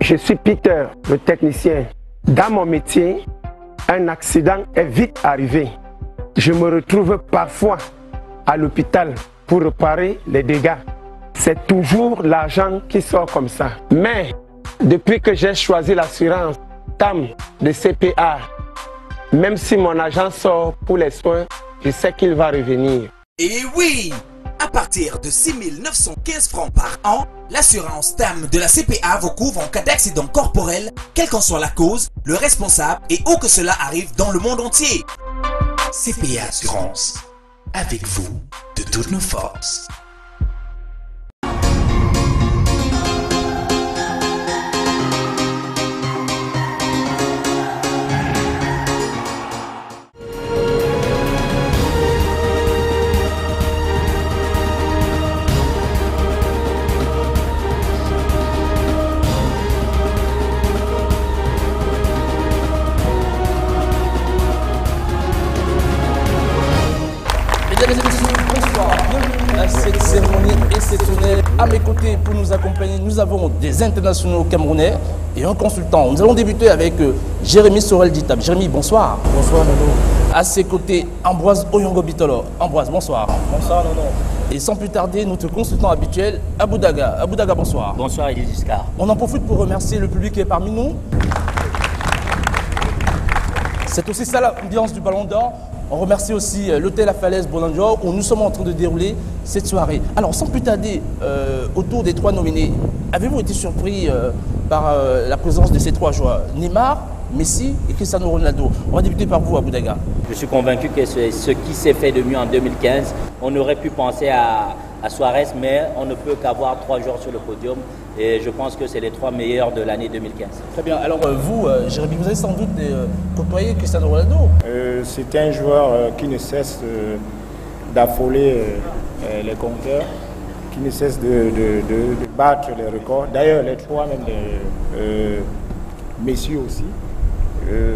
Je suis Peter, le technicien. Dans mon métier, un accident est vite arrivé. Je me retrouve parfois à l'hôpital pour réparer les dégâts. C'est toujours l'argent qui sort comme ça. Mais depuis que j'ai choisi l'assurance TAM de CPA, même si mon argent sort pour les soins, je sais qu'il va revenir. Et oui! À partir de 6 915 francs par an, l'assurance TAM de la CPA vous couvre en cas d'accident corporel, quelle qu'en soit la cause, le responsable et où que cela arrive dans le monde entier. CPA Assurance, avec vous de toutes nos forces. Cette cérémonie exceptionnelle. À mes côtés, pour nous accompagner, nous avons des internationaux camerounais et un consultant. Nous allons débuter avec Jérémy Sorel Ditab. Jérémy, bonsoir. Bonsoir, Nono. À ses côtés, Ambroise Oyongo Bitolo. Ambroise, bonsoir. Bonsoir, Nono. Et sans plus tarder, notre consultant habituel, Abou Daga. Abou Daga, bonsoir. Bonsoir, Elie Giscard. On en profite pour remercier le public qui est parmi nous. C'est aussi ça l'ambiance du Ballon d'Or. On remercie aussi l'hôtel La Falaise Boulanger où nous sommes en train de dérouler cette soirée. Alors, sans plus tarder, autour des trois nominés, avez-vous été surpris par la présence de ces trois joueurs, Neymar, Messi et Cristiano Ronaldo? On va débuter par vous, Abou Daga. Je suis convaincu que c'est ce qui s'est fait de mieux en 2015. On aurait pu penser à Suarez, mais on ne peut qu'avoir trois joueurs sur le podium. Et je pense que c'est les trois meilleurs de l'année 2015. Très bien. Alors vous, Jérémy, vous avez sans doute côtoyé Cristiano Ronaldo. C'est un joueur qui ne cesse d'affoler les compteurs, qui ne cesse de battre les records. D'ailleurs, les trois, même Messi aussi.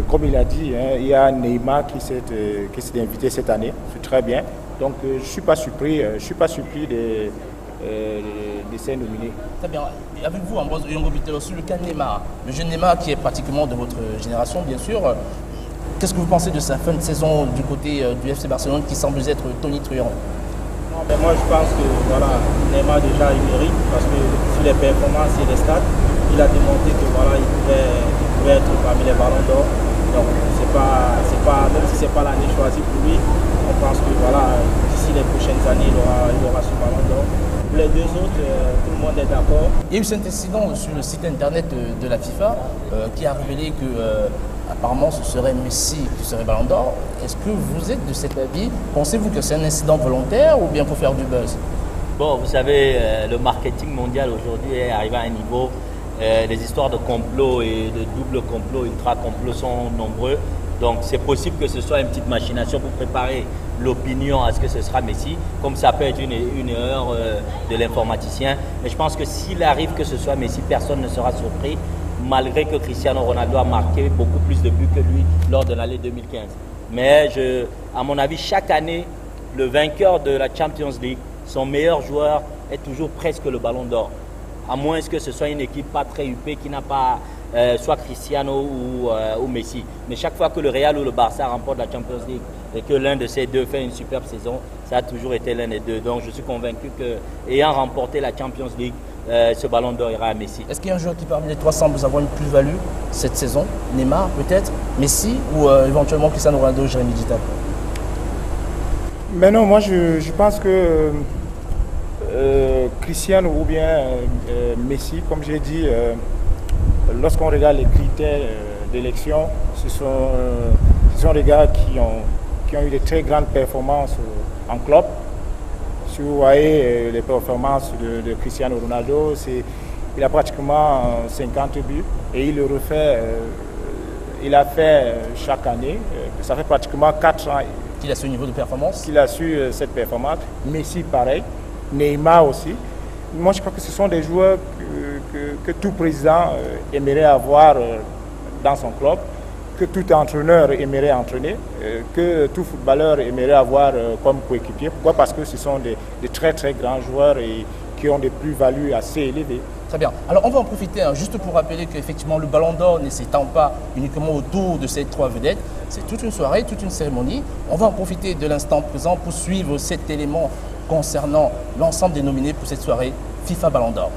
Comme il a dit, il y a Neymar qui s'est invité cette année. C'est très bien. Donc je ne suis pas surpris. De ces nominés. Très bien. Et avec vous, Ambroise Oyongo Bitelo, sur le cas de Neymar, le jeune Neymar qui est pratiquement de votre génération, bien sûr. Qu'est-ce que vous pensez de sa fin de saison du côté du FC Barcelone qui semble être tonitruant? Non, mais moi je pense que voilà, Neymar déjà il mérite parce que sur les performances et les stats, il a démontré que voilà, il pouvait être parmi les ballons d'or. Donc même si ce n'est pas l'année choisie pour lui, on pense que voilà, d'ici les prochaines années, il aura ce ballon d'or. Pour les deux autres, tout le monde est d'accord. Il y a eu cet incident sur le site internet de la FIFA qui a révélé que apparemment ce serait Messi qui serait ballon d'or. Est-ce que vous êtes de cet avis? Pensez-vous que c'est un incident volontaire ou bien pour faire du buzz? Bon, vous savez, le marketing mondial aujourd'hui est arrivé à un niveau. Les histoires de complot et de double complot, ultra complot sont nombreux. Donc c'est possible que ce soit une petite machination pour préparer l'opinion à ce que ce sera Messi, comme ça peut être une erreur de l'informaticien. Mais je pense que s'il arrive que ce soit Messi, personne ne sera surpris, malgré que Cristiano Ronaldo a marqué beaucoup plus de buts que lui lors de l'année 2015. Mais à mon avis, chaque année, le vainqueur de la Champions League, son meilleur joueur est toujours presque le ballon d'or. À moins que ce soit une équipe pas très huppée qui n'a pas soit Cristiano ou Messi. Mais chaque fois que le Real ou le Barça remporte la Champions League et que l'un de ces deux fait une superbe saison, ça a toujours été l'un des deux. Donc je suis convaincu qu'ayant remporté la Champions League, ce ballon d'or ira à Messi. Est-ce qu'il y a un joueur qui parmi les trois semble avoir une plus-value cette saison? Neymar peut-être, Messi ou éventuellement Cristiano Ronaldo, Jérémy Ditab? Mais non, moi je pense que Cristiano ou bien Messi, comme j'ai dit, lorsqu'on regarde les critères d'élection, ce sont des gars qui ont eu de très grandes performances en club. Si vous voyez les performances de Cristiano Ronaldo, il a pratiquement 50 buts et il le refait, il a fait chaque année. Ça fait pratiquement 4 ans qu'il a ce niveau de performance. Qu'il a su cette performance. Messi pareil, Neymar aussi. Moi je crois que ce sont des joueurs que tout président aimerait avoir dans son club, que tout entraîneur aimerait entraîner, que tout footballeur aimerait avoir comme coéquipier. Pourquoi? Parce que ce sont des très très grands joueurs et qui ont des plus-values assez élevées. Très bien. Alors, on va en profiter juste pour rappeler qu'effectivement, le Ballon d'Or ne s'étend pas uniquement autour de ces 3 vedettes. C'est toute une soirée, toute une cérémonie. On va en profiter de l'instant présent pour suivre cet élément concernant l'ensemble des nominés pour cette soirée FIFA Ballon d'Or.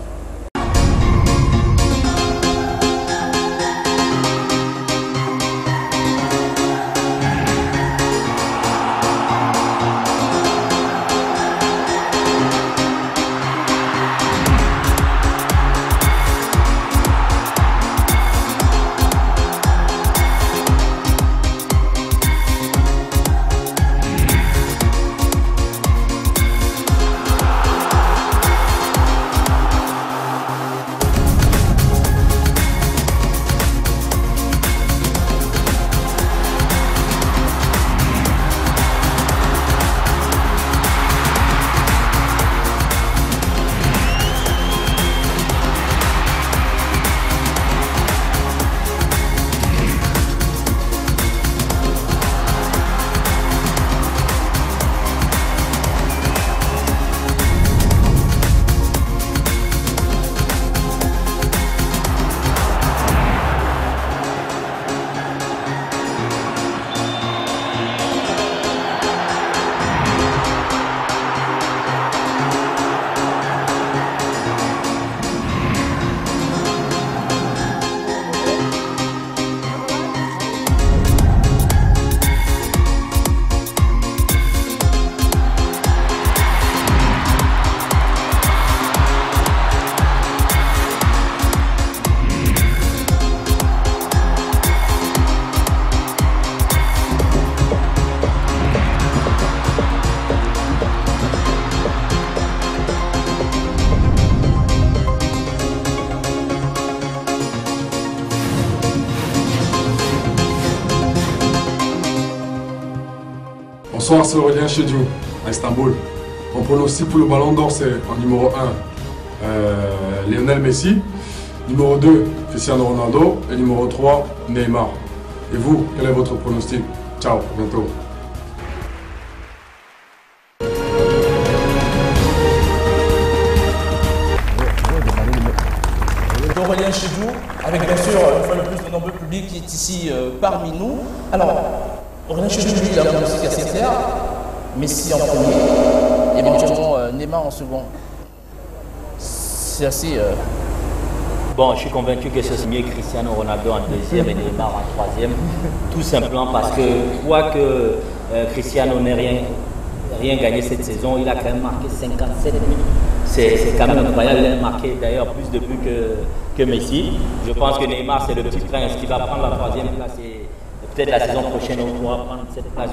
Bonsoir, c'est Aurélien Chediou, à Istanbul. Mon pronostic pour le Ballon d'Or, c'est en numéro 1, Lionel Messi. Numéro 2, Cristiano Ronaldo. Et numéro 3, Neymar. Et vous, quel est votre pronostic? Ciao, à bientôt. Aurélien Chediou, avec bien sûr une fois de plus le nombreux public qui est ici parmi nous. Alors, Aurélien Chediou, lui, il a un pronostic assez clair. Messi en premier, éventuellement Neymar en second. C'est assez... Bon, je suis convaincu que ce mieux Cristiano Ronaldo en deuxième et Neymar en troisième. Tout simplement parce que, quoique Cristiano n'ait rien gagné cette saison, il a quand même marqué 57 buts. C'est quand même incroyable. Il a marqué d'ailleurs plus de buts que Messi. Je pense que Neymar, c'est le petit prince qui va prendre la troisième place. Et peut-être la saison prochaine, on pourra prendre cette place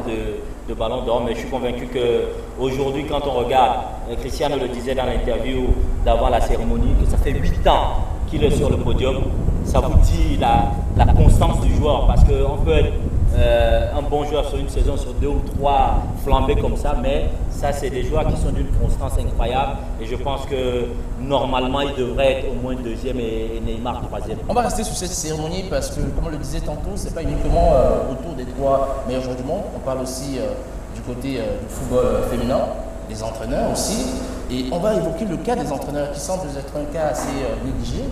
de Ballon d'Or. Mais je suis convaincu qu'aujourd'hui, quand on regarde, Cristiano le disait dans l'interview d'avant la cérémonie, que ça fait 8 ans qu'il est sur le podium. Ça vous dit la constance du joueur, parce qu'on peut être un bon joueur sur une saison, sur 2 ou 3 flambées comme ça, mais ça, c'est des joueurs qui sont d'une constance incroyable. Et je pense que normalement, il devrait être au moins deuxième et Neymar troisième. On va rester sur cette cérémonie parce que, comme on le disait tantôt, ce n'est pas uniquement autour des 3 meilleurs joueurs du monde. On parle aussi du côté du football féminin, des entraîneurs aussi. Et on va évoquer le cas des entraîneurs qui semble être un cas assez négligé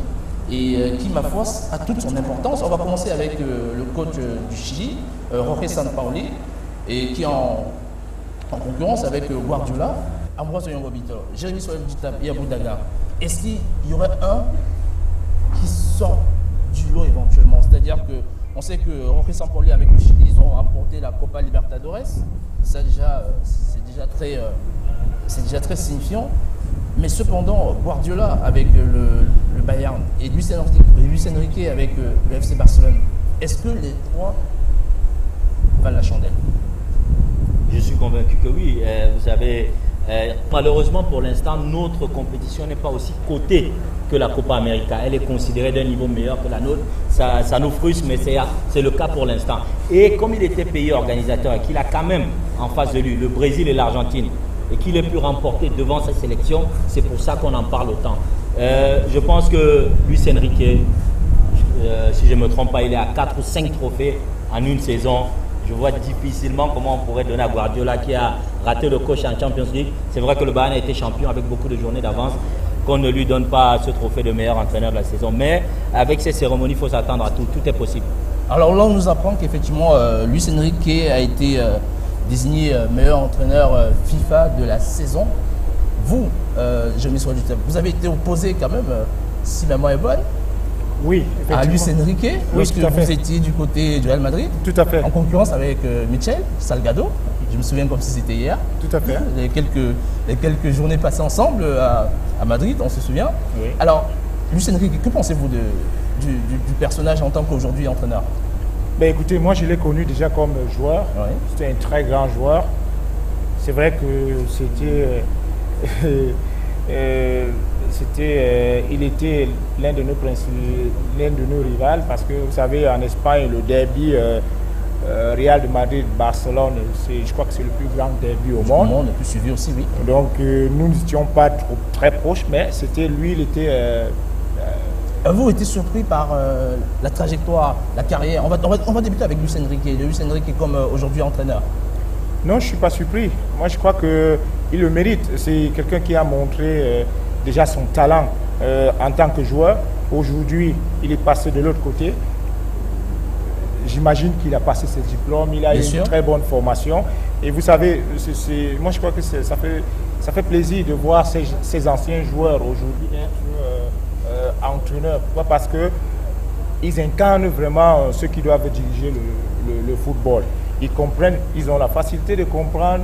et qui, ma foi, a toute son importance. On va commencer avec le coach du Chili, Jorge Sampaoli, et qui est en concurrence avec Guardiola, Ambroise Oyongobito, Jérémy Souleye-Ditab et Abou Daga. Est-ce qu'il y aurait un qui sort du lot éventuellement? C'est-à-dire qu'on sait que Jorge Sampaoli avec le Chili, ils ont remporté la Copa Libertadores. Ça c'est déjà très signifiant. Mais cependant, Guardiola avec le Bayern et Luis Enrique avec le FC Barcelone, est-ce que les 3 valent la chandelle? Je suis convaincu que oui. Vous savez, malheureusement pour l'instant, notre compétition n'est pas aussi cotée que la Copa América. Elle est considérée d'un niveau meilleur que la nôtre. Ça nous frustre, mais c'est le cas pour l'instant. Et comme il était pays organisateur et qu'il a quand même en face de lui le Brésil et l'Argentine, et qu'il ait pu remporter devant sa sélection, c'est pour ça qu'on en parle autant. Je pense que Luis Enrique, si je ne me trompe pas, il est à 4 ou 5 trophées en une saison. Je vois difficilement comment on pourrait donner à Guardiola qui a raté le coach en Champions League. C'est vrai que le Bayern a été champion avec beaucoup de journées d'avance. qu'on ne lui donne pas ce trophée de meilleur entraîneur de la saison. Mais avec ces cérémonies, il faut s'attendre à tout. Tout est possible. Alors là, on nous apprend qu'effectivement, Luis Enrique a été désigné meilleur entraîneur FIFA de la saison. Vous, Jérémy Souadjou, vous avez été opposé quand même, si ma mémoire est bonne, oui, à Luis Enrique, lorsque vous étiez du côté du Real Madrid, tout à fait, en concurrence avec Michel Salgado. Je me souviens comme si c'était hier. Tout à fait. Les quelques journées passées ensemble à Madrid, on se souvient. Oui. Alors, Luis Enrique, que pensez-vous du personnage en tant qu'aujourd'hui entraîneur? Ben écoutez, moi je l'ai connu déjà comme joueur. Oui. C'était un très grand joueur. C'est vrai que c'était... il était l'un de nos rivales parce que vous savez, en Espagne, le derby Real de Madrid-Barcelone, je crois que c'est le plus grand derby au monde. Le plus suivi aussi, oui. Donc nous n'étions pas très proches, mais c'était lui, il était... Vous étiez surpris par la trajectoire, la carrière. On va débuter avec Luis Enrique. Luis Enrique comme aujourd'hui entraîneur. Non, je ne suis pas surpris. Moi, je crois qu'il le mérite. C'est quelqu'un qui a montré déjà son talent en tant que joueur. Aujourd'hui, il est passé de l'autre côté. J'imagine qu'il a passé ses diplômes. Il a eu une très bonne formation. Et vous savez, moi, je crois que ça fait plaisir de voir ces anciens joueurs aujourd'hui être entraîneurs. Pourquoi? Parce qu'ils incarnent vraiment ceux qui doivent diriger le football. Ils comprennent, ils ont la facilité de comprendre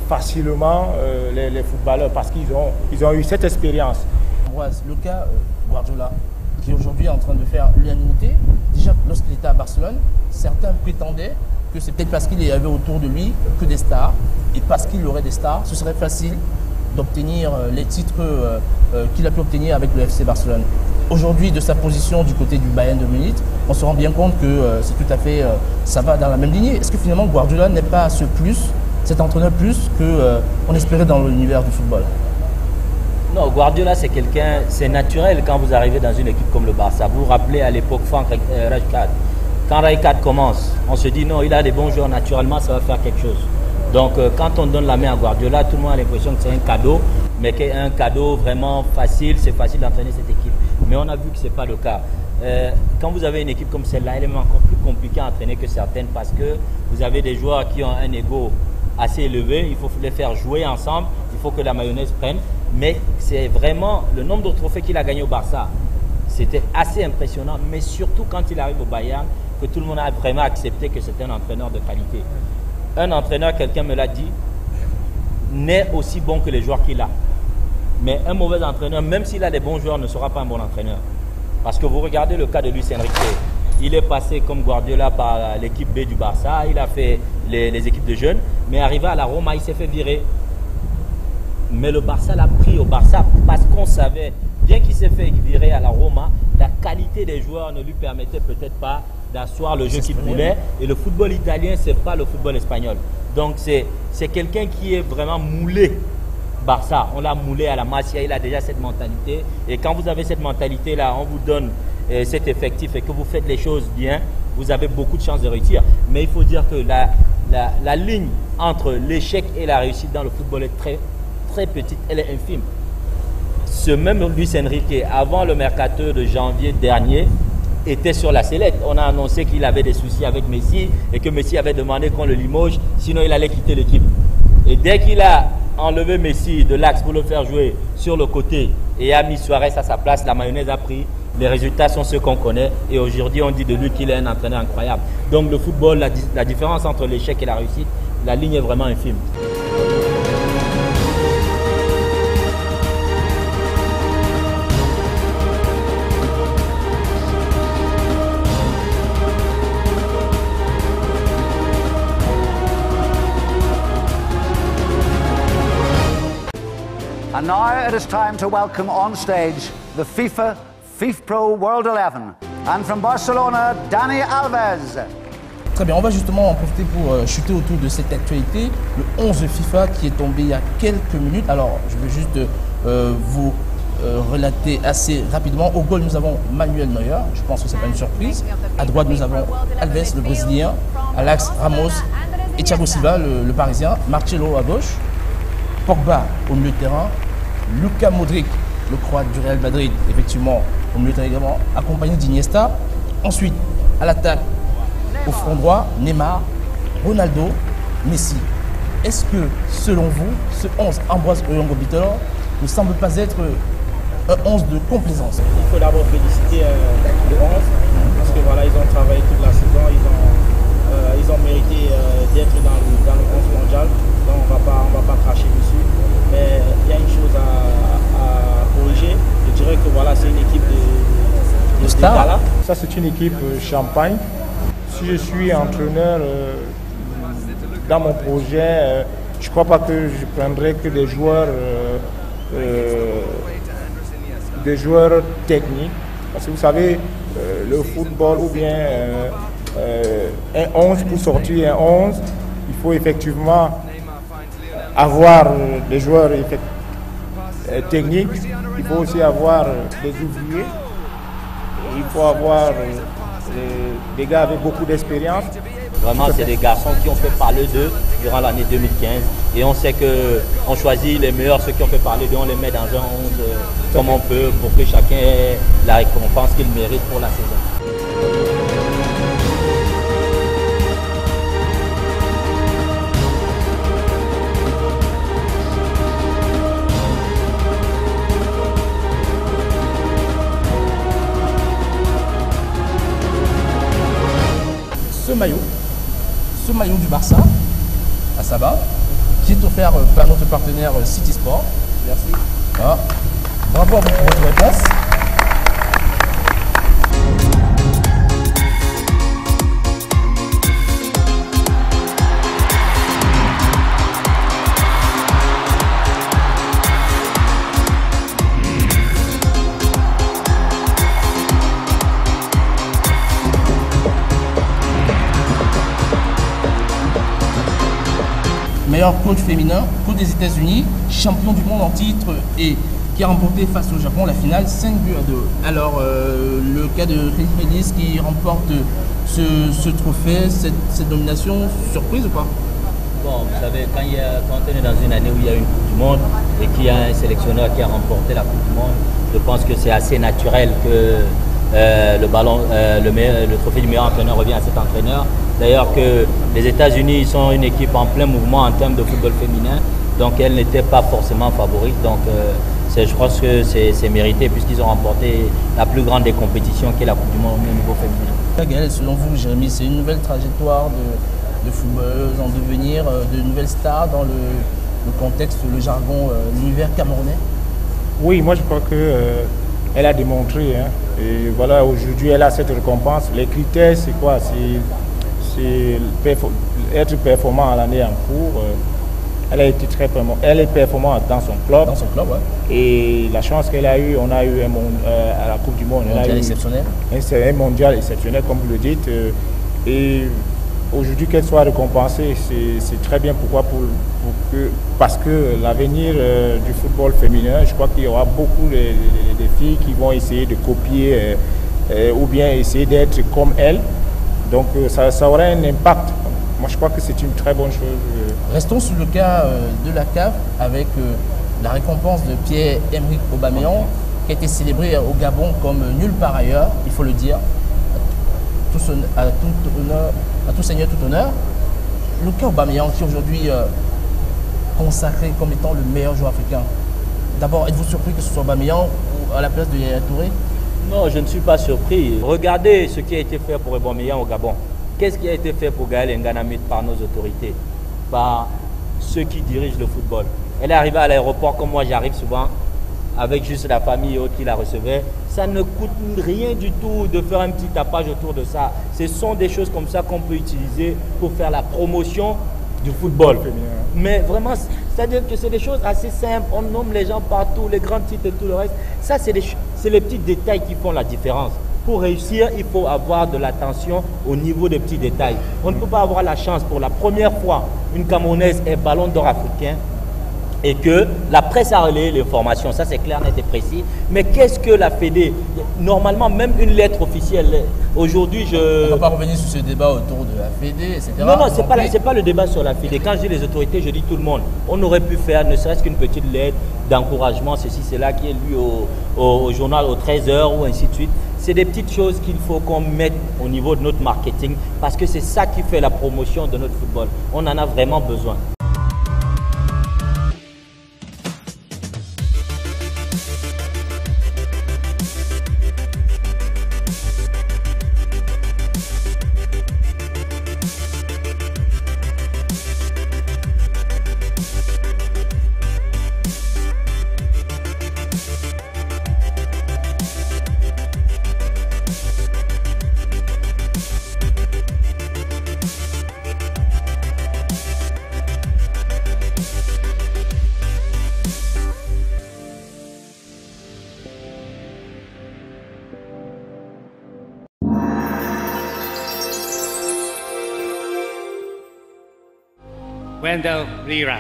facilement les footballeurs parce qu'ils ont eu cette expérience. Le cas Guardiola, qui aujourd'hui est en train de faire l'unanimité, déjà lorsqu'il était à Barcelone, certains prétendaient que c'est peut-être parce qu'il y avait autour de lui que des stars, et parce qu'il aurait des stars, ce serait facile d'obtenir les titres qu'il a pu obtenir avec le FC Barcelone. Aujourd'hui, de sa position du côté du Bayern de Munich, on se rend bien compte que c'est tout à fait, ça va dans la même lignée. Est-ce que finalement Guardiola n'est pas ce plus, cet entraîneur plus qu'on espérait dans l'univers du football? Non, Guardiola c'est quelqu'un, c'est naturel quand vous arrivez dans une équipe comme le Barça. Vous vous rappelez à l'époque Franck Rijkaard. Quand Rijkaard commence, on se dit non, il a des bons joueurs, naturellement ça va faire quelque chose. Donc quand on donne la main à Guardiola, tout le monde a l'impression que c'est un cadeau, mais qu'un cadeau vraiment facile, c'est facile d'entraîner cette équipe. Mais on a vu que ce n'est pas le cas. Quand vous avez une équipe comme celle-là, elle est encore plus compliquée à entraîner que certaines parce que vous avez des joueurs qui ont un ego assez élevé, il faut les faire jouer ensemble, il faut que la mayonnaise prenne. Mais c'est vraiment le nombre de trophées qu'il a gagné au Barça, c'était assez impressionnant, mais surtout quand il arrive au Bayern, que tout le monde a vraiment accepté que c'était un entraîneur de qualité. Un entraîneur, quelqu'un me l'a dit, n'est aussi bon que les joueurs qu'il a. Mais un mauvais entraîneur, même s'il a des bons joueurs, ne sera pas un bon entraîneur. Parce que vous regardez le cas de Luis Enrique. Il est passé comme Guardiola par l'équipe B du Barça. Il a fait les équipes de jeunes. Mais arrivé à la Roma, il s'est fait virer. Mais le Barça l'a pris au Barça parce qu'on savait, bien qu'il s'est fait virer à la Roma, la qualité des joueurs ne lui permettait peut-être pas d'asseoir le jeu qu'il voulait. Et le football italien, ce n'est pas le football espagnol. Donc c'est quelqu'un qui est vraiment moulé. Barça, on l'a moulé à la Masia, il a déjà cette mentalité. Et quand vous avez cette mentalité-là, on vous donne cet effectif et que vous faites les choses bien, vous avez beaucoup de chances de réussir. Mais il faut dire que la ligne entre l'échec et la réussite dans le football est très, très petite, elle est infime. Ce même Luis Enrique, avant le mercato de janvier dernier, était sur la sellette. On a annoncé qu'il avait des soucis avec Messi et que Messi avait demandé qu'on le limoge, sinon il allait quitter l'équipe. Et dès qu'il a enlevé Messi de l'axe pour le faire jouer sur le côté et a mis Suarez à sa place, la mayonnaise a pris. Les résultats sont ceux qu'on connaît et aujourd'hui on dit de lui qu'il est un entraîneur incroyable. Donc le football, la différence entre l'échec et la réussite, la ligne est vraiment infime. And now it is time to welcome on stage the FIFA FIFPro World 11. And from Barcelona, Dani Alves. Très bien, on va justement en profiter pour chuter autour de cette actualité. Le 11 FIFA qui est tombé il y a quelques minutes. Alors, je vais juste vous relater assez rapidement. Au goal, nous avons Manuel Neuer. Je pense que ce n'est pas une surprise. À droite, nous avons Alves, le Brésilien. À l'axe, Ramos et Thiago Silva, le Parisien. Marcelo à gauche. Pogba au milieu de terrain. Luka Modric le Croate du Real Madrid, effectivement, au milieu également, accompagné d'Iniesta. Ensuite, à l'attaque, au front droit, Neymar, Ronaldo, Messi. Est-ce que, selon vous, ce 11 Ambroise Oyongo-Bitelo ne semble pas être un 11 de complaisance? Il faut d'abord féliciter le 11 parce que voilà, ils ont travaillé toute la saison, ils ont mérité d'être dans le 11 mondial, donc on va pas cracher dessus. Mais il y a une chose à corriger, je dirais que voilà, c'est une équipe de stars. Ça c'est une équipe champagne. Si je suis entraîneur dans mon projet, je ne crois pas que je prendrai que des joueurs techniques. Parce que vous savez, le football ou bien un 11, pour sortir un 11, il faut effectivement avoir des joueurs techniques, il faut aussi avoir des ouvriers, il faut avoir des gars avec beaucoup d'expérience. Vraiment, c'est des garçons qui ont fait parler d'eux durant l'année 2015. Et on sait qu'on choisit les meilleurs, ceux qui ont fait parler d'eux, on les met dans un 11 comme on peut pour que chacun ait la récompense qu'il mérite pour la saison. Ce maillot du Barça à Saba, qui est offert par notre partenaire City Sport. Merci. Voilà. Bravo à vous pour votre réponse. Meilleur coach féminin, coach des États-Unis, champion du monde en titre et qui a remporté face au Japon la finale 5 buts à 2. Alors, le cas de Chris qui remporte ce trophée, cette nomination, surprise ou pas? Bon, vous savez, quand on est dans une année où il y a une Coupe du Monde et qu'il y a un sélectionneur qui a remporté la Coupe du Monde, je pense que c'est assez naturel que le trophée du meilleur entraîneur revient à cet entraîneur. D'ailleurs que les États-Unis sont une équipe en plein mouvement en termes de football féminin, donc elle n'était pas forcément favorite. Donc je pense que c'est mérité puisqu'ils ont remporté la plus grande des compétitions qui est la Coupe du Monde au niveau féminin. Gaël, selon vous, Jérémy, c'est une nouvelle trajectoire de footballeuse en devenir, de nouvelles stars dans le contexte, le jargon, l'univers camerounais? Oui, moi je crois qu'elle a démontré. Hein, et voilà, aujourd'hui elle a cette récompense. Les critères, c'est quoi? C'est être performant à l'année en cours. Elle a été elle est performante dans son club. Dans son club, ouais. Et la chance qu'elle a eue, on a eu à la Coupe du Monde. Mondial exceptionnel. Un mondial exceptionnel, comme vous le dites. Et aujourd'hui, qu'elle soit récompensée, c'est très bien. Pourquoi? Parce que l'avenir du football féminin, je crois qu'il y aura beaucoup de filles qui vont essayer de copier ou bien essayer d'être comme elle. Donc ça aura un impact. Moi je crois que c'est une très bonne chose. Restons sur le cas de la CAF avec la récompense de Pierre-Emerick Aubameyang qui a été célébré au Gabon comme nulle part ailleurs, il faut le dire, à tout seigneur, tout honneur. Le cas Aubameyang qui est aujourd'hui consacré comme étant le meilleur joueur africain. D'abord, êtes-vous surpris que ce soit Aubameyang ou à la place de Yaya Touré? Non, je ne suis pas surpris. Regardez ce qui a été fait pour Aubameyang au Gabon. Qu'est-ce qui a été fait pour Gaël Nganamit par nos autorités, par ceux qui dirigent le football? Elle est arrivée à l'aéroport comme moi j'arrive souvent, avec juste la famille et autres qui la recevaient. Ça ne coûte rien du tout de faire un petit tapage autour de ça. Ce sont des choses comme ça qu'on peut utiliser pour faire la promotion du football. Mais vraiment, c'est-à-dire que c'est des choses assez simples. On nomme les gens partout, les grands titres et tout le reste. Ça, c'est les petits détails qui font la différence. Pour réussir, il faut avoir de l'attention au niveau des petits détails. On ne peut pas avoir la chance pour la première fois, une Camerounaise est ballon d'or africain et que la presse a relayé l'information. Ça, c'est clair, net et précis. Mais qu'est-ce que la Fédé? normalement, même une lettre officielle. Aujourd'hui, On ne va pas revenir sur ce débat autour de la Fédé, etc. Non, non, ce n'est pas le débat sur la Fédé. Quand je dis les autorités, je dis tout le monde. On aurait pu faire ne serait-ce qu'une petite lettre d'encouragement, ceci, cela, qui est lu au journal au 13h ou ainsi de suite. C'est des petites choses qu'il faut qu'on mette au niveau de notre marketing parce que c'est ça qui fait la promotion de notre football. On en a vraiment besoin. Wendell Lira.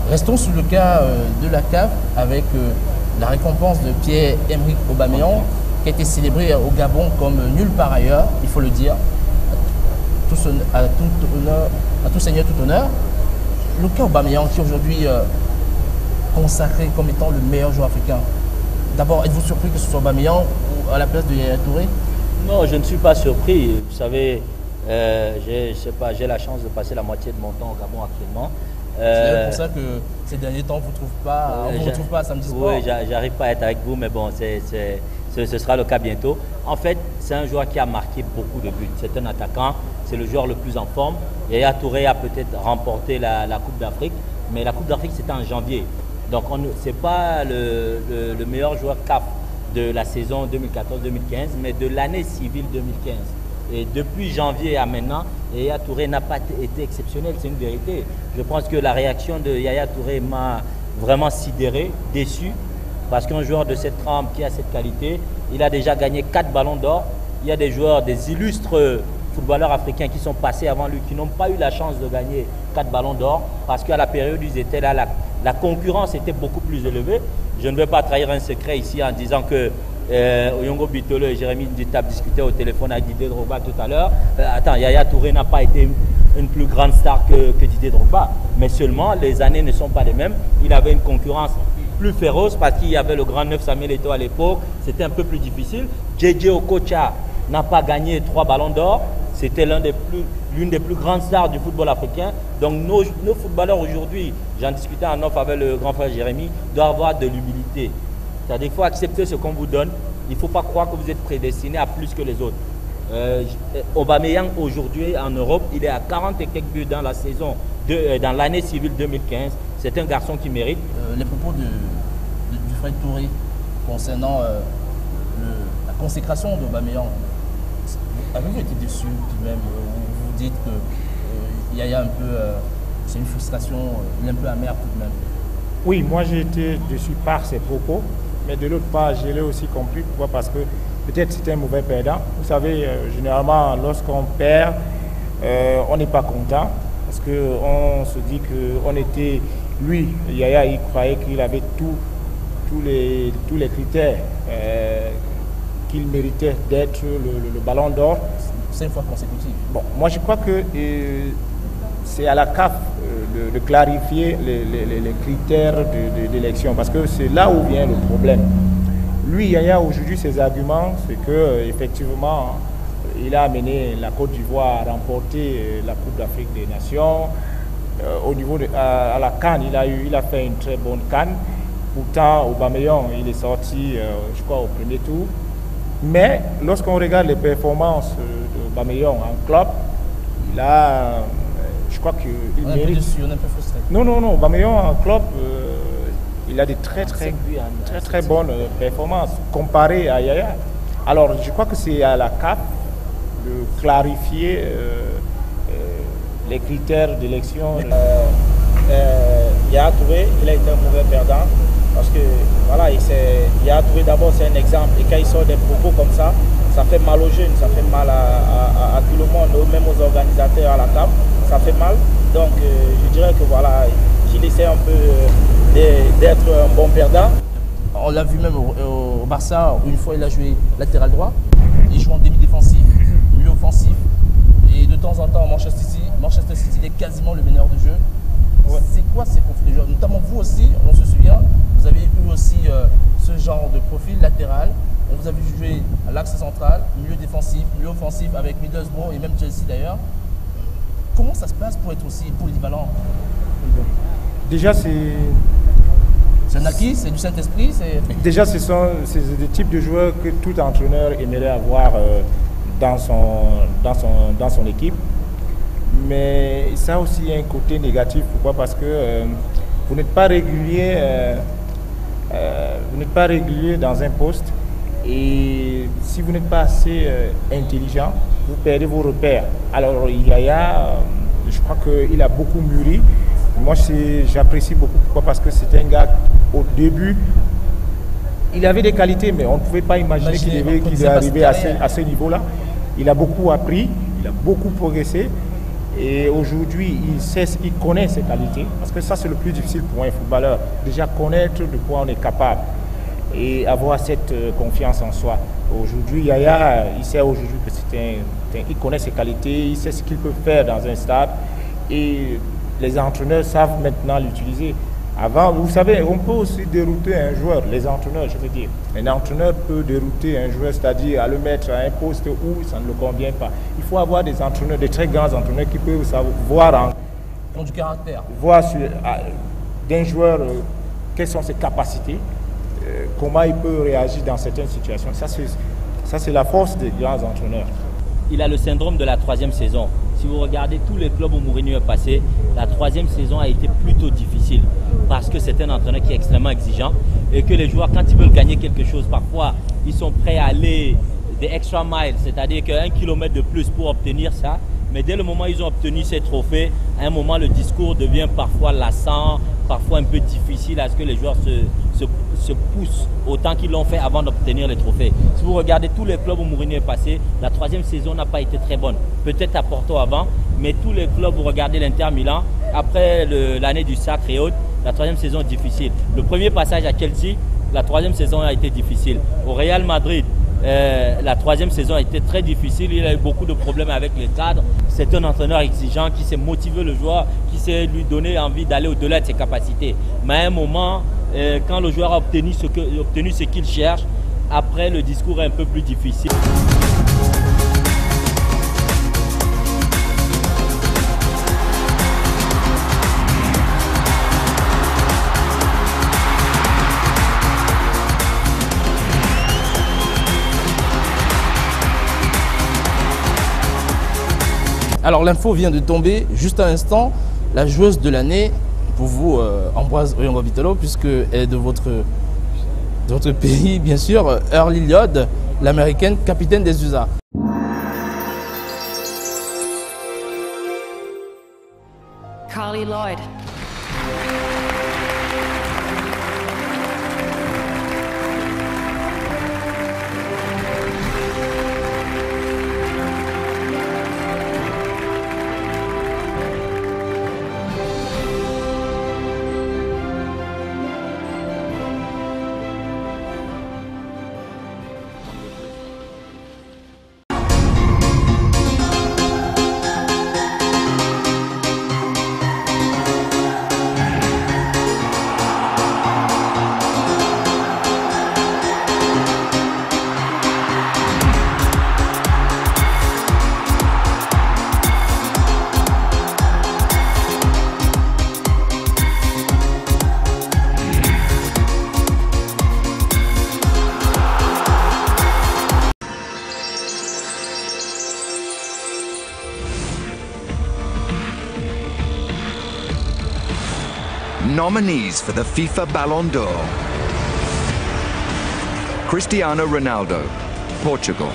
Restons sur le cas de la CAF avec la récompense de Pierre-Emerick Aubameyang qui a été célébré au Gabon comme nulle part ailleurs, il faut le dire, à tout seigneur, tout honneur. Le cas Aubameyang qui est aujourd'hui consacré comme étant le meilleur joueur africain. D'abord, êtes-vous surpris que ce soit Aubameyang ou à la place de Yaya Touré? Non, je ne suis pas surpris. Vous savez, j'ai la chance de passer la moitié de mon temps au Gabon actuellement. C'est pour ça que ces derniers temps, on ne vous retrouve pas à Samedi Sport. Oui, j'arrive pas à être avec vous, mais bon, ce sera le cas bientôt. En fait, c'est un joueur qui a marqué beaucoup de buts. C'est un attaquant, c'est le joueur le plus en forme. Yaya Touré a peut-être remporté la Coupe d'Afrique, mais la Coupe d'Afrique, c'était en janvier. Donc, ce n'est pas le meilleur joueur CAF de la saison 2014-2015, mais de l'année civile 2015. Et depuis janvier à maintenant, Yaya Touré n'a pas été exceptionnel, c'est une vérité. Je pense que la réaction de Yaya Touré m'a vraiment sidéré, déçu, parce qu'un joueur de cette trempe qui a cette qualité, il a déjà gagné 4 ballons d'or. Il y a des joueurs, des illustres footballeurs africains qui sont passés avant lui, qui n'ont pas eu la chance de gagner 4 ballons d'or, parce qu'à la période où ils étaient là, la concurrence était beaucoup plus élevée. Je ne vais pas trahir un secret ici en disant que Oyongo Bitolo et Jérémy Dutab discutaient au téléphone avec Didier Drogba tout à l'heure. Attends, Yaya Touré n'a pas été une plus grande star que Didier Drogba, mais seulement les années ne sont pas les mêmes. Il avait une concurrence plus féroce parce qu'il y avait le grand 9 Samuel Eto'o à l'époque, c'était un peu plus difficile. JJ Okocha n'a pas gagné 3 ballons d'or, c'était l'une des plus grandes stars du football africain. Donc nos footballeurs aujourd'hui, j'en discutais en off avec le grand frère Jérémy, doivent avoir de l'humilité. C'est-à-dire qu'il faut accepter ce qu'on vous donne. Il ne faut pas croire que vous êtes prédestiné à plus que les autres. Aubameyang aujourd'hui en Europe, il est à 40 et quelques buts dans la saison, dans l'année civile 2015. C'est un garçon qui mérite. Les propos du frère Touré concernant la consécration d'Aubameyang, avez-vous été déçu tout de même? Vous dites que Yaya un peu, c'est une frustration, il est un peu amer tout de même. Oui, moi j'ai été déçu par ses propos. Mais de l'autre part, je l'ai aussi compris. Pourquoi? Parce que peut-être c'était un mauvais perdant. Vous savez, généralement, lorsqu'on perd, on n'est pas content. Parce qu'on se dit qu'on était... Lui, Yaya, il croyait qu'il avait tous les critères qu'il méritait d'être le ballon d'or. 5 fois consécutif. Bon, moi je crois que c'est à la CAF de clarifier les critères d'élection, parce que c'est là où vient le problème. Lui, Yaya, aujourd'hui, ses arguments, c'est qu'effectivement, il a amené la Côte d'Ivoire à remporter la Coupe d'Afrique des Nations. Au niveau à la CAN, il a fait une très bonne CAN. Pourtant, Aubameyang, il est sorti, je crois, au premier tour. Mais lorsqu'on regarde les performances d'Aubameyang en club, il a je crois qu'il On est un peu mérite. dessus, on est un peu frustré. Non, Aubameyang en club, il a des très bonnes performances comparées à Yaya. Alors, je crois que c'est à la CAF de clarifier les critères d'élection. Yaya Touré, il a été un mauvais perdant parce que voilà, Yaya Touré d'abord c'est un exemple et quand il sort des propos comme ça fait mal aux jeunes, ça fait mal à tout le monde, même aux organisateurs, à la CAF, ça fait mal. Donc je dirais que voilà, qu'il essaie un peu d'être un bon perdant. On l'a vu même au Barça, une fois il a joué latéral droit, il joue en demi défensif, milieu offensif. Et de temps en temps, Manchester City est quasiment le meneur de jeu. Ouais. C'est quoi ces profils de joueurs? Notamment vous aussi, on se souvient, vous avez eu aussi ce genre de profil latéral. On vous a vu jouer à l'axe central, milieu défensif, milieu offensif avec Middlesbrough et même Chelsea d'ailleurs. Comment ça se passe pour être aussi polyvalent? Déjà, c'est un acquis, c'est du Saint-Esprit. Déjà, c'est des types de joueurs que tout entraîneur aimerait avoir dans son équipe. Mais ça a aussi un côté négatif. Pourquoi? Parce que vous n'êtes pas régulier, dans un poste. Et si vous n'êtes pas assez intelligent, vous perdez vos repères. Alors Yaya, je crois qu'il a beaucoup mûri. Moi, j'apprécie beaucoup. Pourquoi? Parce que c'est un gars, au début, il avait des qualités, mais on ne pouvait pas imaginer qu'il est arrivé à ce niveau-là. Il a beaucoup appris, il a beaucoup progressé. Et aujourd'hui, il connaît ses qualités. Parce que ça, c'est le plus difficile pour un footballeur. Déjà, connaître de quoi on est capable. Et avoir cette confiance en soi. Aujourd'hui, Yaya, il sait aujourd'hui que il connaît ses qualités, il sait ce qu'il peut faire dans un stade. Et les entraîneurs savent maintenant l'utiliser. Avant, vous savez, on peut aussi dérouter un joueur, les entraîneurs, je veux dire. Un entraîneur peut dérouter un joueur, c'est-à-dire à le mettre à un poste où ça ne le convient pas. Il faut avoir des entraîneurs, des très grands entraîneurs qui peuvent voir du caractère. Voir d'un joueur quelles sont ses capacités, comment il peut réagir dans certaines situations. Ça, c'est la force des grands entraîneurs. Il a le syndrome de la troisième saison. Si vous regardez tous les clubs où Mourinho est passé, la troisième saison a été plutôt difficile parce que c'est un entraîneur qui est extrêmement exigeant et que les joueurs, quand ils veulent gagner quelque chose, parfois, ils sont prêts à aller des extra miles, c'est-à-dire qu'un kilomètre de plus pour obtenir ça. Mais dès le moment où ils ont obtenu ces trophées, à un moment, le discours devient parfois lassant, parfois un peu difficile à ce que les joueurs se poussent autant qu'ils l'ont fait avant d'obtenir les trophées. Si vous regardez tous les clubs où Mourinho est passé, la troisième saison n'a pas été très bonne. Peut-être à Porto avant, mais tous les clubs, vous regardez l'Inter Milan, après l'année du sacre et autres, la troisième saison est difficile. Le premier passage à Chelsea, la troisième saison a été difficile. Au Real Madrid, la troisième saison a été très difficile, il a eu beaucoup de problèmes avec les cadres. C'est un entraîneur exigeant qui sait motiver le joueur, qui sait lui donner envie d'aller au-delà de ses capacités. Mais à un moment, quand le joueur a obtenu ce qu'il cherche, après le discours est un peu plus difficile. Alors l'info vient de tomber juste à l'instant. La joueuse de l'année, pour vous, Ambroise Oyongo-Vitolo, puisque elle est de votre pays, bien sûr, Earl Elliott, l'américaine capitaine des USA. Carly Lloyd. Nominees for the FIFA Ballon d'Or: Cristiano Ronaldo, Portugal;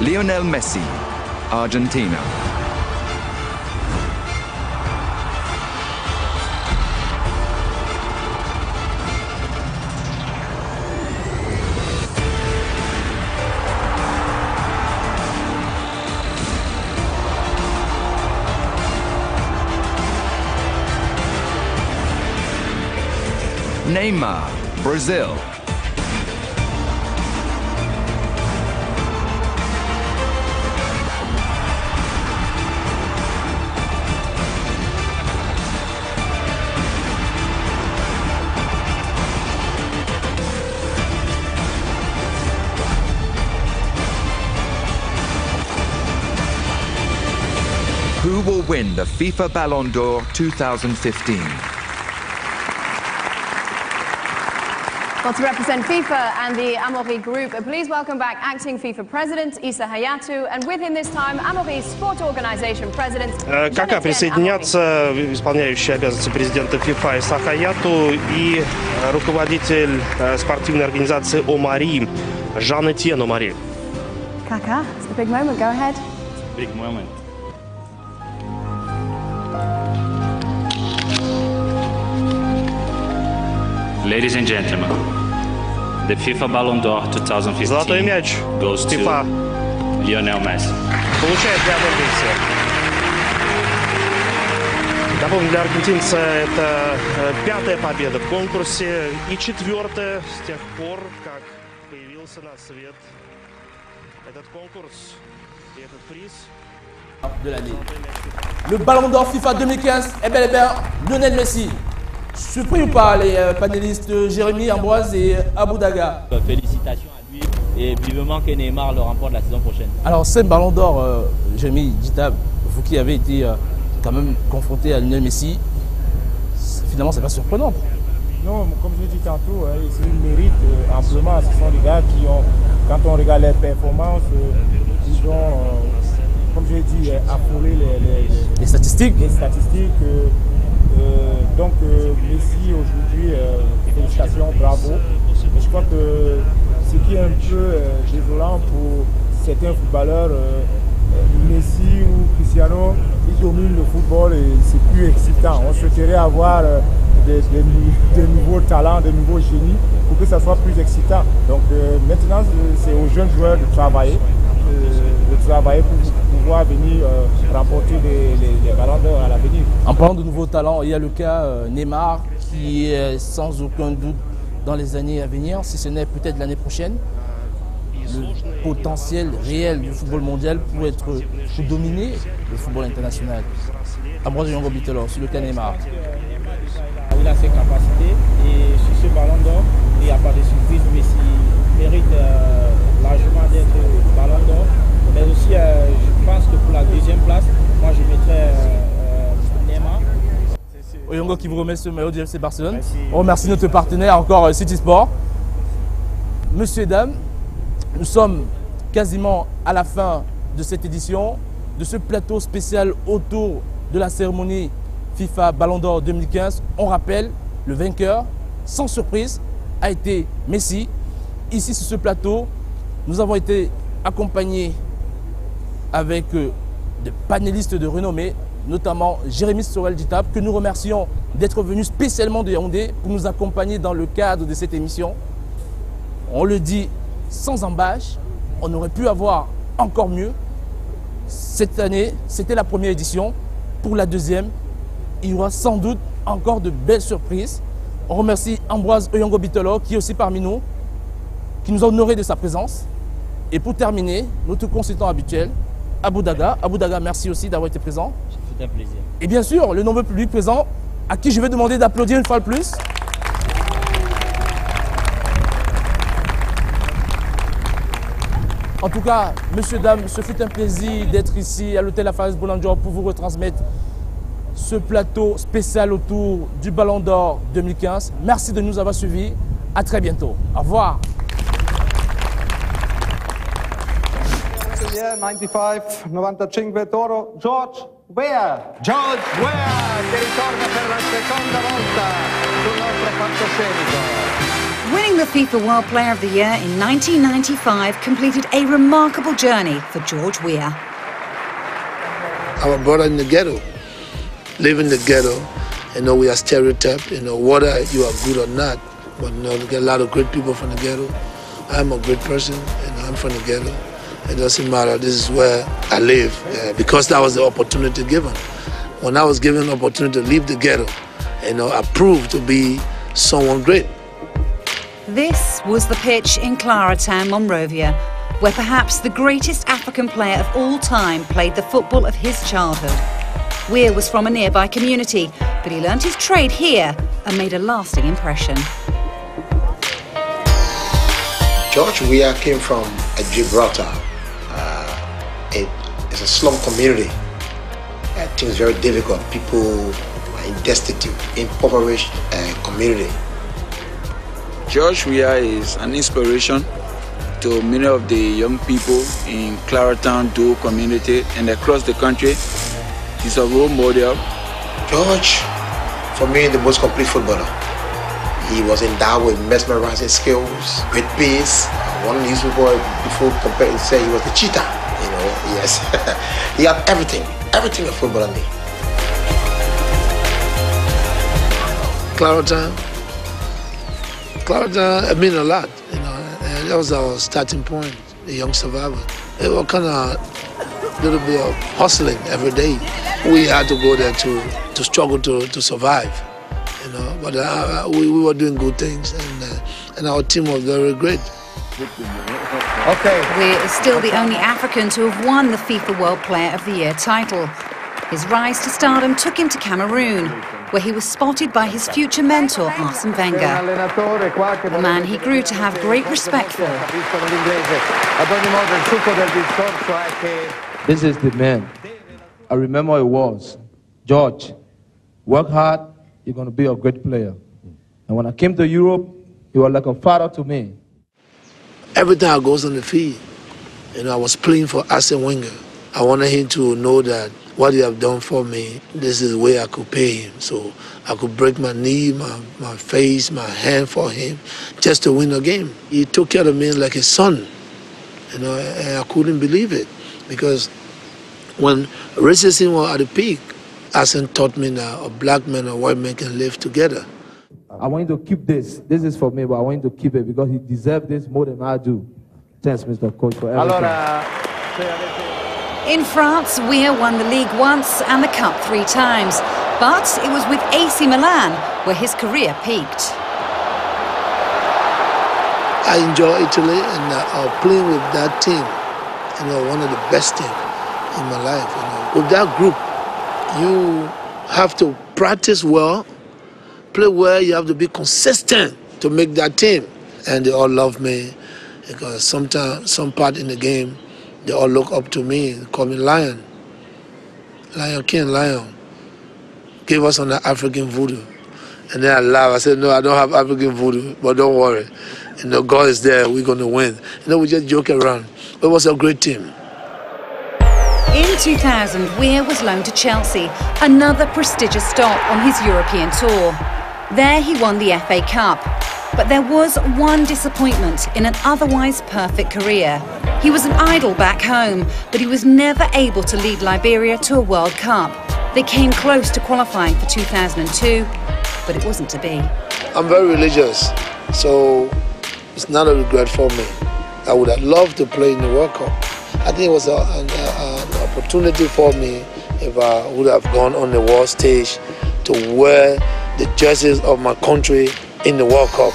Lionel Messi, Argentina; Neymar, Brazil; Who will win the FIFA Ballon d'Or 2015? Well, to represent FIFA and the Amaury Group, please welcome back Acting FIFA President Issa Hayatou, and with him this time, Amaury Sport Organization President Кака присоединятся исполняющий обязанности президента ФИФА Исса Хаяту и руководитель спортивной организации Омари Жан-Этьен Омари. Kaka, it's a big moment, go ahead. Big moment. Ladies and gentlemen, the FIFA Ballon d'Or 2015 Золотой мяч goes to FIFA Lionel Messi. Получает Лионель Месси. Напомню, для аргентинца это пятая победа в конкурсе и четвертая с тех пор, как появился на свет этот конкурс и этот приз. De l'année. Le Ballon d'Or FIFA 2015 est bel et bien Lionel Messi. Surpris ou pas les panélistes Jérémy, Ambroise et Abou Daga? Félicitations à lui et vivement que Neymar le remporte la saison prochaine. Alors, ce Ballon d'Or, Jérémy Ditab, vous qui avez été quand même confronté à Lionel Messi, finalement, c'est pas surprenant. Non, comme je l'ai dit tantôt, ils méritent amplement. Ce sont des gars qui ont, quand on regarde les performances, ils ont, comme je l'ai dit, affolé les statistiques. Donc Messi aujourd'hui, félicitations, bravo. Mais je crois que ce qui est un peu désolant pour certains footballeurs, Messi ou Cristiano, ils dominent le football et c'est plus excitant. On souhaiterait avoir des nouveaux talents, des nouveaux génies pour que ça soit plus excitant. Donc maintenant c'est aux jeunes joueurs de travailler pour pouvoir venir remporter les ballons d'or à l'avenir. En parlant de nouveaux talents, il y a le cas Neymar qui est sans aucun doute dans les années à venir, si ce n'est peut-être l'année prochaine, le potentiel réel du football mondial pour dominer le football international. Ambroise Yongo Bitelo, sur le cas Neymar. Il a ses capacités et sur ce ballon d'or, il n'y a pas de surprise. Messi mérite largement d'être ballon d'or. Mais aussi, je pense que pour la deuxième place, moi je mettrais Neymar. Oyongo qui vous remet ce maillot du FC Barcelone. On remercie notre partenaire encore City Sport. Messieurs et dames, nous sommes quasiment à la fin de cette édition, de ce plateau spécial autour de la cérémonie FIFA Ballon d'Or 2015. On rappelle, le vainqueur, sans surprise, a été Messi. Ici sur ce plateau, nous avons été accompagnés avec des panélistes de renommée, notamment Jérémy Sorel Ditab, que nous remercions d'être venu spécialement de Yaoundé pour nous accompagner dans le cadre de cette émission. On le dit sans embâche, on aurait pu avoir encore mieux. Cette année, c'était la première édition. Pour la deuxième, il y aura sans doute encore de belles surprises. On remercie Ambroise Oyongo Bitelo, qui est aussi parmi nous, qui nous a honoré de sa présence. Et pour terminer, notre consultant habituel, Abou Daga. Abou Daga, merci aussi d'avoir été présent. C'est un plaisir. Et bien sûr, le nombreux public présent, à qui je vais demander d'applaudir une fois de plus. En tout cas, messieurs, dames, ce fut un plaisir d'être ici à l'hôtel La Falaise Ballon d'Or pour vous retransmettre ce plateau spécial autour du Ballon d'Or 2015. Merci de nous avoir suivis. À très bientôt. Au revoir. 95, 95 d'oro, George Weah. George Weah che ritorna per la seconda volta sul nostro palcoscenico. Winning the FIFA World Player of the Year in 1995 completed a remarkable journey for George Weah. I was brought up in the ghetto, live in the ghetto. We are stereotyped, whether you are good or not. But you get a lot of great people from the ghetto. I'm a great person, I'm from the ghetto. It doesn't matter, this is where I live, because that was the opportunity given. When I was given the opportunity to leave the ghetto, I proved to be someone great. This was the pitch in Claratown, Monrovia, where perhaps the greatest African player of all time played the football of his childhood. Weah was from a nearby community, but he learned his trade here and made a lasting impression. George Weah came from Gibraltar. It's a slum community. Things very difficult. People are destitute, impoverished community. George Weah is an inspiration to many of the young people in Claratown, Dole community and across the country. He's a role model. George, for me, the most complete footballer. He was endowed with mesmerizing skills, great pace. One newspaper before compared to say he was the cheetah. Yes. He had everything a footballer needs. Claratown, it meant a lot, and that was our starting point, the young survivor. It was kind of little bit of hustling every day. We had to go there to struggle to survive, but we were doing good things, and our team was very great. Weah is still the only African to have won the FIFA World Player of the Year title. His rise to stardom took him to Cameroon, where he was spotted by his future mentor, Arsene Wenger, a man he grew to have great respect for. This is the man. I remember it was. George, work hard, you're going to be a great player. And when I came to Europe, he was like a father to me. Every time I goes on the field, I was playing for Arsene Wenger. I wanted him to know that what he have done for me, this is the way I could pay him. So I could break my knee, my face, my hand for him, just to win a game. He took care of me like a son, and I couldn't believe it. Because when racism was at the peak, Arsene taught me that a black man and a white man can live together. I want you to keep this. This is for me, but I want you to keep it because he deserves this more than I do. Thanks, Mr. Coach, for everything. In France, Weah won the league once and the cup 3 times. But it was with AC Milan where his career peaked. I enjoy Italy, and playing with that team, one of the best teams in my life. With that group, you have to practice well, play well, you have to be consistent to make that team. And they all love me because sometimes, some part in the game, they all look up to me and call me Lion. Lion King, Lion. Give us on the African voodoo. And then I laugh. I said, no, I don't have African voodoo, but don't worry. God is there, we're going to win. We just joke around. It was a great team. In 2000, Weah was loaned to Chelsea, another prestigious stop on his European tour. There he won the FA Cup. But there was one disappointment in an otherwise perfect career. He was an idol back home, but he was never able to lead Liberia to a World Cup. They came close to qualifying for 2002, but it wasn't to be. I'm very religious, so it's not a regret for me. I would have loved to play in the World Cup. I think it was an opportunity for me if I would have gone on the world stage to wear the jerseys of my country in the World Cup.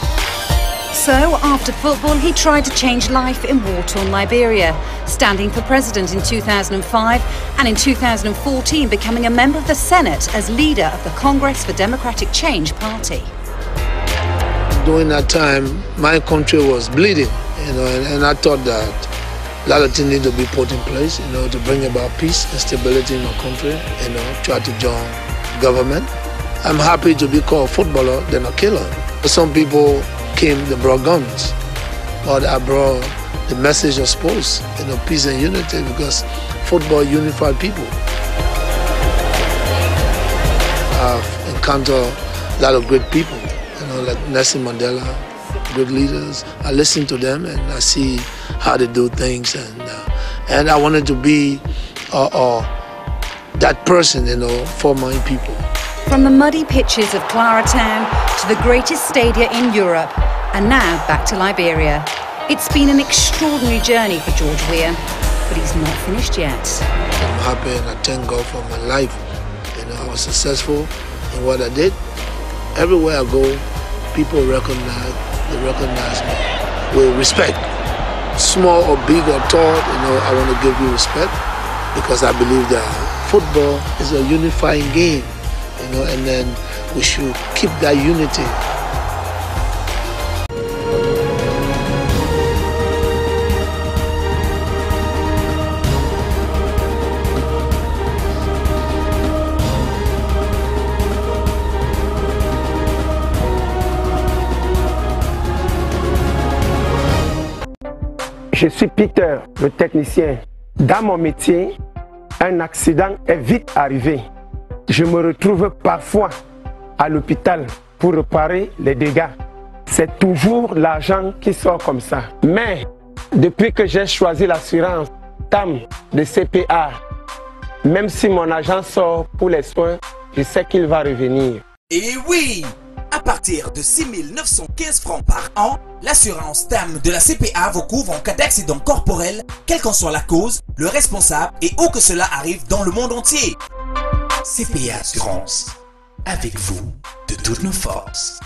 So, after football, he tried to change life in war-torn Liberia, standing for president in 2005 and in 2014 becoming a member of the Senate as leader of the Congress for Democratic Change party. During that time, my country was bleeding, and I thought that A lot of things need to be put in place, to bring about peace and stability in our country, try to join government. I'm happy to be called footballer than a killer. Some people they brought guns, but I brought the message of sports, peace and unity, because football unified people. I've encountered a lot of great people, like Nelson Mandela, good leaders. I listen to them and I see how they do things, and I wanted to be that person, for my people. From the muddy pitches of Claratown to the greatest stadia in Europe, and now back to Liberia. It's been an extraordinary journey for George Weah, but he's not finished yet. I'm happy and I thank God for my life. I was successful in what I did. Everywhere I go, people recognize me with respect. Small or big or tall, I want to give you respect, because I believe that football is a unifying game, and then we should keep that unity. Je suis Peter, le technicien. Dans mon métier, un accident est vite arrivé. Je me retrouve parfois à l'hôpital pour réparer les dégâts. C'est toujours l'argent qui sort comme ça. Mais depuis que j'ai choisi l'assurance TAM de CPA, même si mon argent sort pour les soins, je sais qu'il va revenir. Et oui! À partir de 6 915 francs par an, l'assurance TAM de la CPA vous couvre en cas d'accident corporel, quelle qu'en soit la cause, le responsable et où que cela arrive dans le monde entier. CPA Assurance, avec vous de toutes nos forces.